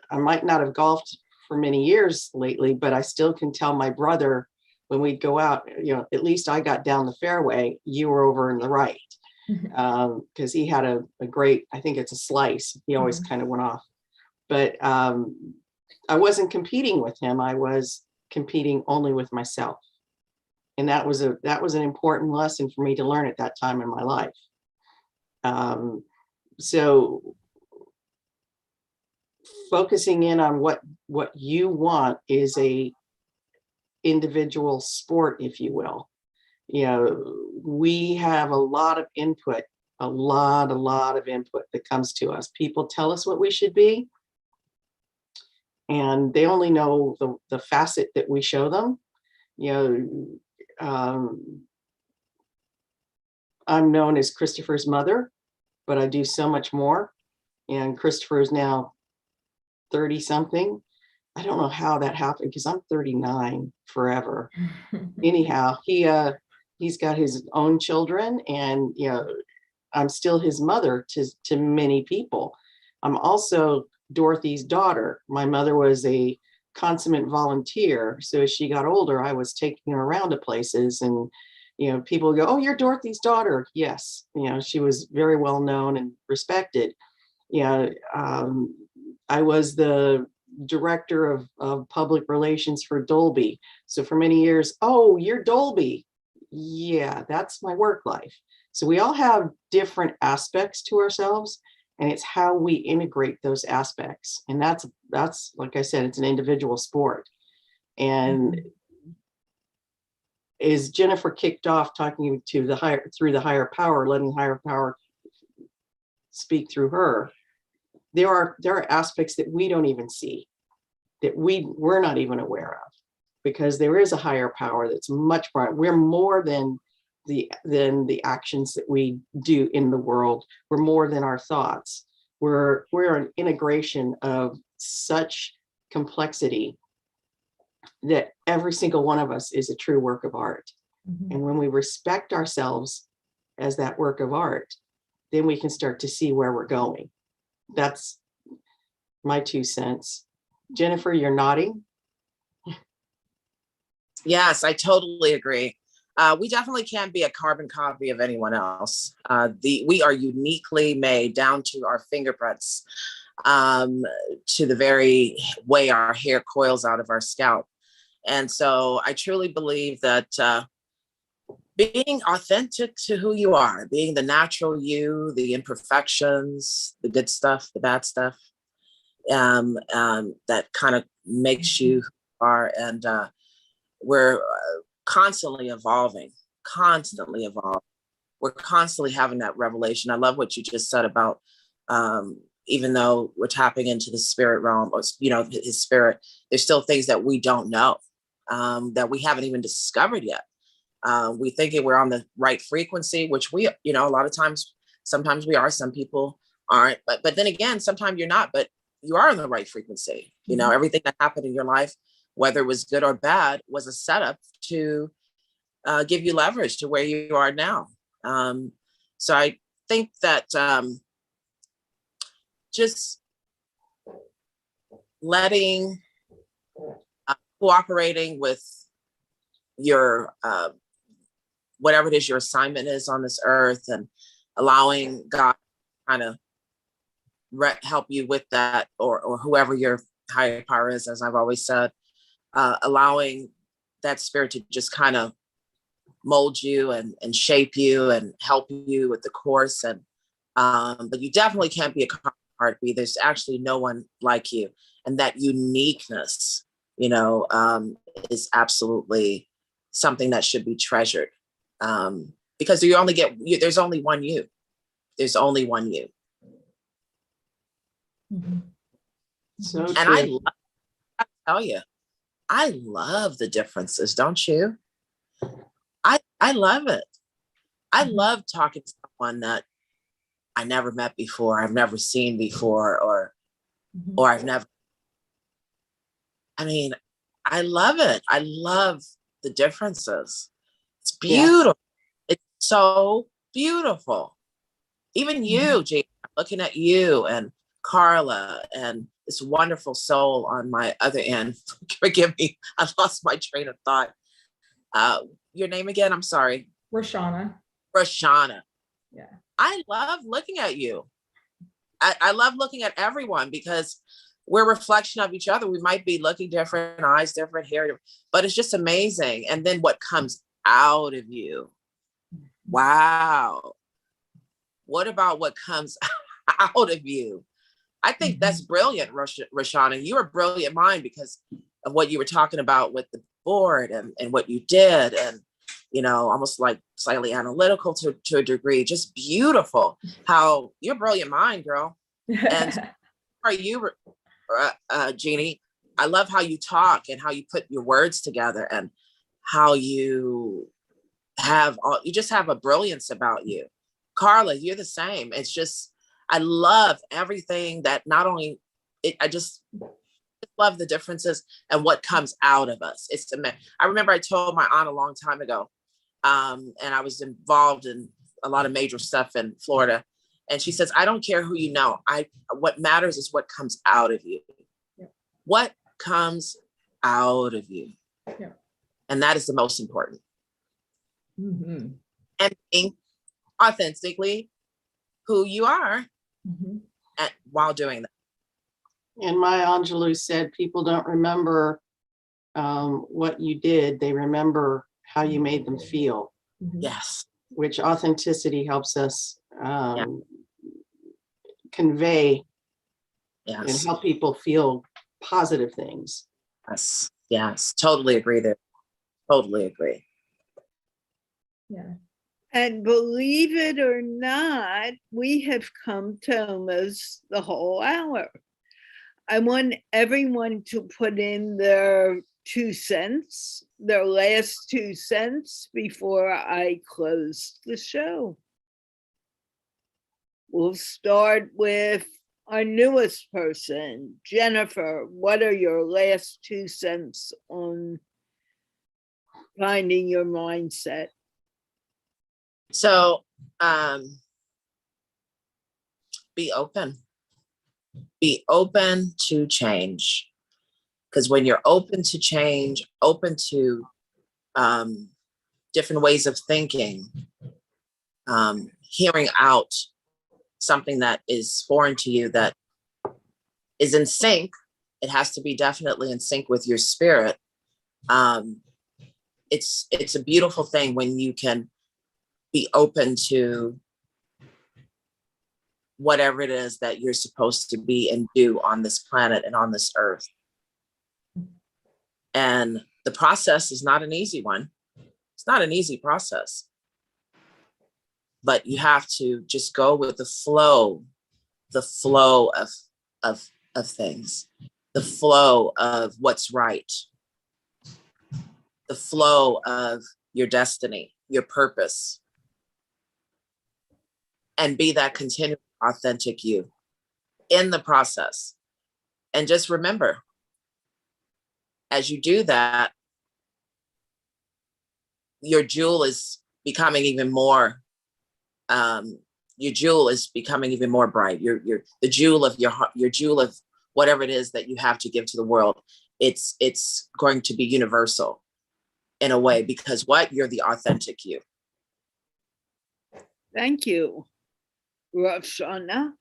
I might not have golfed for many years lately, but I still can tell my brother when we'd go out, at least I got down the fairway, you were over in the right. Because he had a great, I think it's a slice. He always kind of went off. But I wasn't competing with him. I was competing only with myself. And that was an important lesson for me to learn at that time in my life. So focusing in on what you want is a individual sport, if you will. We have a lot of input, a lot of input that comes to us. People tell us what we should be, and they only know the facet that we show them. I'm known as Christopher's mother, but I do so much more. And Christopher is now 30 something. I don't know how that happened because I'm 39 forever. Anyhow, he's got his own children, and I'm still his mother to many people. I'm also Dorothy's daughter. My mother was a consummate volunteer, so as she got older, I was taking her around to places, and people go, "Oh, you're Dorothy's daughter." Yes, she was very well known and respected. I was the director of public relations for Dolby. So for many years, "Oh, you're Dolby." Yeah, that's my work life. So we all have different aspects to ourselves, and it's how we integrate those aspects. And that's like I said, it's an individual sport. And as Jennifer kicked off talking to through the higher power, letting higher power speak through her, there are aspects that we don't even see, that we're not even aware of, because there is a higher power that's much more. We're more than the actions that we do in the world. We're more than our thoughts. We're an integration of such complexity that every single one of us is a true work of art. And when we respect ourselves as that work of art, then we can start to see where we're going. That's my 2 cents. Jennifer, you're nodding. Yes, I totally agree. We definitely can't be a carbon copy of anyone else. We are uniquely made down to our fingerprints, to the very way our hair coils out of our scalp. And so I truly believe that being authentic to who you are, being the natural you, the imperfections, the good stuff, the bad stuff, that kind of makes you who you are. And we're constantly evolving. We're constantly having that revelation. I love what you just said about, even though we're tapping into the spirit realm, or his spirit, there's still things that we don't know, that we haven't even discovered yet. We think we're on the right frequency, which we, a lot of times, sometimes we are, some people aren't, but then again, sometimes you're not, but you are on the right frequency. Everything that happened in your life, whether it was good or bad, was a setup to give you leverage to where you are now. So I think that just letting, cooperating with your, whatever it is your assignment is on this earth, and allowing God kind of help you with that, or whoever your higher power is, as I've always said, allowing that spirit to just kind of mold you and shape you and help you with the course. And but you definitely can't be a heartbeat. There's actually no one like you, and that uniqueness, is absolutely something that should be treasured, because there's only one you. There's only one you. So and true. I tell you, I love the differences, don't you? I love it. I love talking to someone that I never met before, I've never seen before, or I've never. I love it. I love the differences. It's beautiful. It's so beautiful. Even you, Jeanne, looking at you and Carla and this wonderful soul on my other end. Forgive me, I lost my train of thought. Your name again? I'm sorry. Raushauna. Yeah. I love looking at you. I love looking at everyone, because we're a reflection of each other. We might be looking different, eyes different, hair, but it's just amazing. And then what comes out of you. Wow. What about what comes out of you? I think that's brilliant, Raushauna. You're a brilliant mind because of what you were talking about with the board and what you did, and almost like slightly analytical to a degree. Just beautiful how you're a brilliant mind, girl. And are you, Jeannie? I love how you talk and how you put your words together and how you just have a brilliance about you. Carla, you're the same. It's just, I love everything that not only, I just love the differences and what comes out of us. I remember I told my aunt a long time ago, and I was involved in a lot of major stuff in Florida. And she says, I don't care who you know. What matters is what comes out of you. Yeah. What comes out of you. Yeah. And that is the most important. Mm-hmm. And being authentically who you are while doing that. And Maya Angelou said, people don't remember what you did. They remember how you made them feel. Yes. Which authenticity helps us convey and help people feel positive things. Yes. Yes. Totally agree there. Totally agree. Yeah. And believe it or not, we have come to almost the whole hour. I want everyone to put in their 2 cents, their last 2 cents before I close the show. We'll start with our newest person, Jennifer. What are your last 2 cents on finding your mindset? So, be open. Be open to change. Because when you're open to change, open to different ways of thinking, hearing out something that is foreign to you that is in sync, it has to be definitely in sync with your spirit. It's a beautiful thing when you can be open to whatever it is that you're supposed to be and do on this planet and on this earth. And the process is not an easy one. It's not an easy process. But you have to just go with the flow of things, the flow of what's right, the flow of your destiny, your purpose, and be that continuous, authentic you in the process. And just remember, as you do that, your jewel is becoming even more bright. The jewel of your heart, your jewel of whatever it is that you have to give to the world. It's going to be universal in a way, because you're the authentic you. Thank you, Raushauna.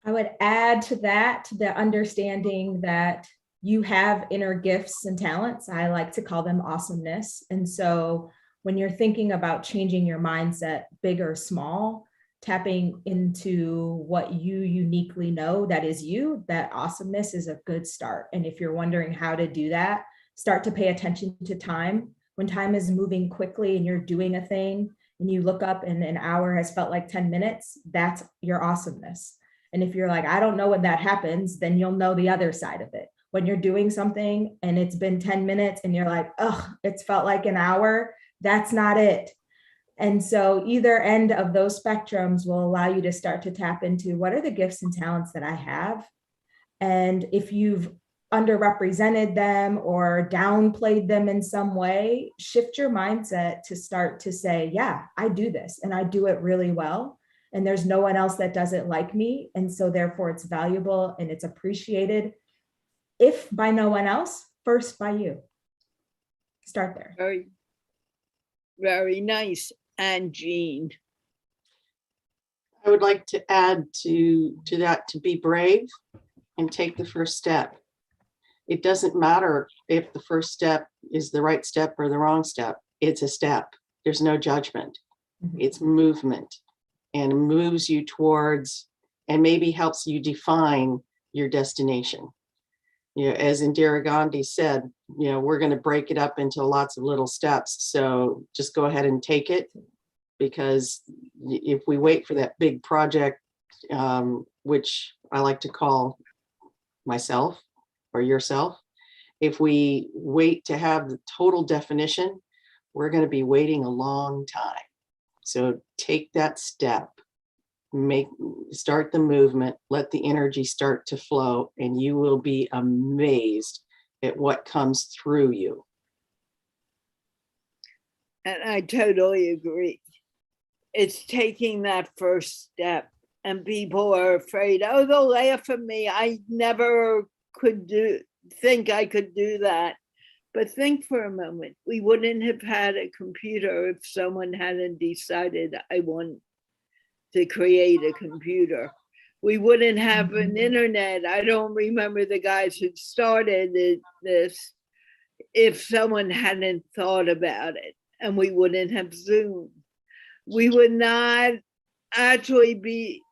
I would add to that the understanding that you have inner gifts and talents. I like to call them awesomeness. And so when you're thinking about changing your mindset, big or small, tapping into what you uniquely know that is you, that awesomeness is a good start. And if you're wondering how to do that, start to pay attention to time. When time is moving quickly and you're doing a thing and you look up and an hour has felt like 10 minutes, that's your awesomeness. And if you're like, I don't know when that happens, then you'll know the other side of it. When you're doing something and it's been 10 minutes and you're like, oh, it's felt like an hour, that's not it. And so either end of those spectrums will allow you to start to tap into what are the gifts and talents that I have. And if you've underrepresented them or downplayed them in some way, shift your mindset to start to say, yeah, I do this and I do it really well. And there's no one else that does it like me. And so therefore it's valuable and it's appreciated. If by no one else, first by you. Start there. Very, very nice. And Jeanne. I would like to add to that, to be brave and take the first step. It doesn't matter if the first step is the right step or the wrong step. It's a step. There's no judgment. It's movement. and moves you towards, and maybe helps you define your destination. You know, as Indira Gandhi said, you know, we're going to break it up into lots of little steps. So just go ahead and take it, because if we wait for that big project, which I like to call myself or yourself, if we wait to have the total definition, we're going to be waiting a long time. So take that step, start the movement, let the energy start to flow, and you will be amazed at what comes through you. And I totally agree. It's taking that first step, and people are afraid, oh, they'll laugh at me. I never could think I could do that. But think for a moment, we wouldn't have had a computer if someone hadn't decided I want to create a computer. We wouldn't have an internet. I don't remember the guys who started this if someone hadn't thought about it, and we wouldn't have Zoom. We would not actually be,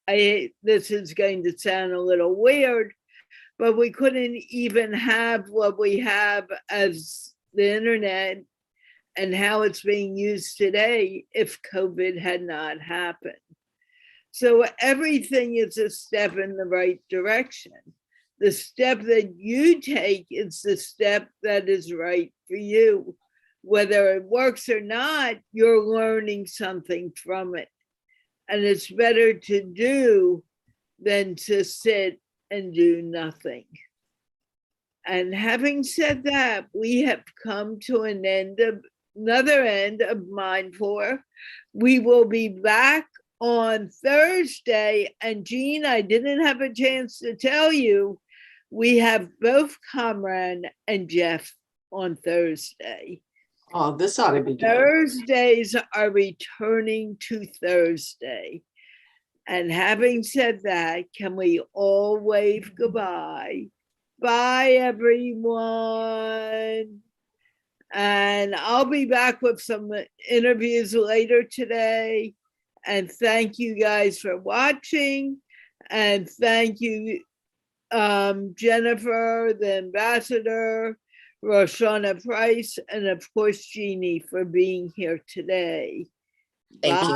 this is going to sound a little weird, but we couldn't even have what we have as the internet and how it's being used today if COVID had not happened. So everything is a step in the right direction. The step that you take is the step that is right for you. Whether it works or not, you're learning something from it. And it's better to do than to sit and do nothing. And having said that, we have come to another end of MindPlore. We will be back on Thursday. And Jeanne, I didn't have a chance to tell you, we have both Kamran and Jeff on Thursday. Oh, this ought to be good. Thursdays are returning to Thursday. And having said that, can we all wave goodbye? Bye, everyone. And I'll be back with some interviews later today. And thank you guys for watching. And thank you, Jennifer, the ambassador, Raushauna Price, and of course, Jeanne, for being here today. Thank you.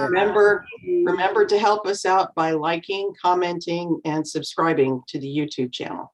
Remember to help us out by liking, commenting, and subscribing to the YouTube channel.